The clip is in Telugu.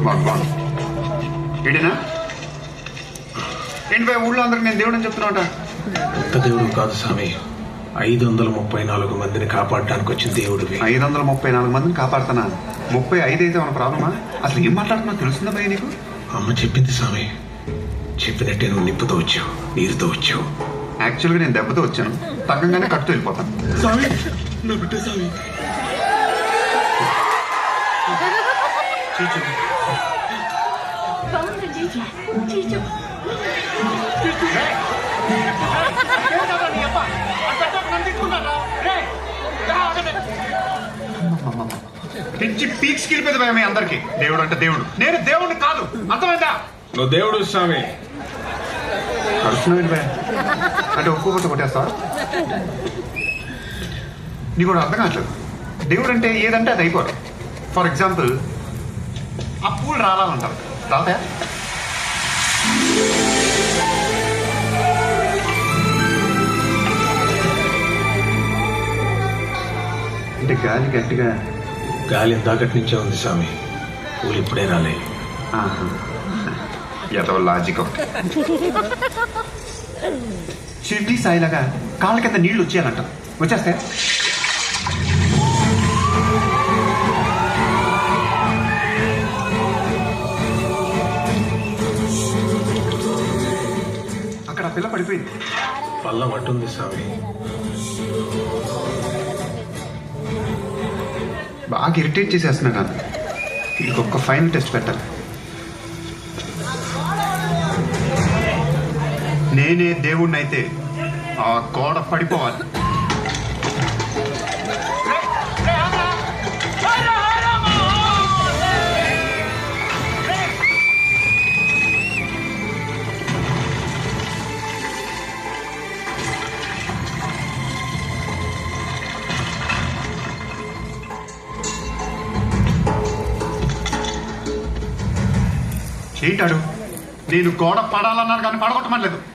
బాగుంది. ఏంటినా ఏంటి బాయ్, ఊళ్ళో అందరికి నేను దేవుడు అని చెప్తున్నావుట. కొత్త దేవుడు కాదు స్వామి, 534 మందిని కాపాడడానికి వచ్చిన దేవుడు. 534 మందిని కాపాడుతున్నా. 35 అయితే మన ప్రాబ్లమా? అసలు ఏం మాట్లాడుతున్నా తెలుస్తుందా భయ నీకు? అమ్మ చెప్పింది స్వామి, చెప్పినట్టే నువ్వు నిప్పుతో వచ్చావు, నీరుతో వచ్చావు. యాక్చువల్గా నేను దెబ్బతో వచ్చాను, తగ్గంగానే కట్టుతో వెళ్ళిపోతాను. స్వామి నా బిడ్డ స్వామి. పిచ్చి పీక్స్కి వెళ్ళిపోయింది భయ మీ అందరికి. దేవుడు అంటే దేవుడు, నేను దేవుడిని కాదు, అర్థమైందా? నువ్వు దేవుడు స్వామి. కడుస్తున్నావు భయ అంటే ఒక్కొక్కటి కొట్టేస్తావా? నీకు కూడా అర్థం కావట్లేదు. దేవుడు అంటే ఏదంటే అది అయిపోరు. ఫర్ ఎగ్జాంపుల్ ఆ పూలు రాలాలంటారు, రాలతాయా? అంటే గాలి గట్టిగా, గాలి ఇందాకటి నుంచే ఉంది స్వామి, పూలు ఇప్పుడే రాలే. ఏదో లాజిక్. షిర్డీ సాయిలాగా కాళ్ళ కింద నీళ్లు వచ్చేయాలంటారు, వచ్చేస్తే అక్కడ పిల్ల పడిపోయింది. పళ్ళ మట్టుంది స్వామి. బాగా ఇరిటేట్ చేసేస్తున్నాడు నన్ను. ఇంకొక ఫైనల్ టెస్ట్ పెట్టాలి. నేనే దేవుణ్ణి అయితే ఆ గోడ పడిపోవాలి. ఏంటాడు? నేను గోడ పడాలన్నాను కానీ పడగొట్టమని లేదు.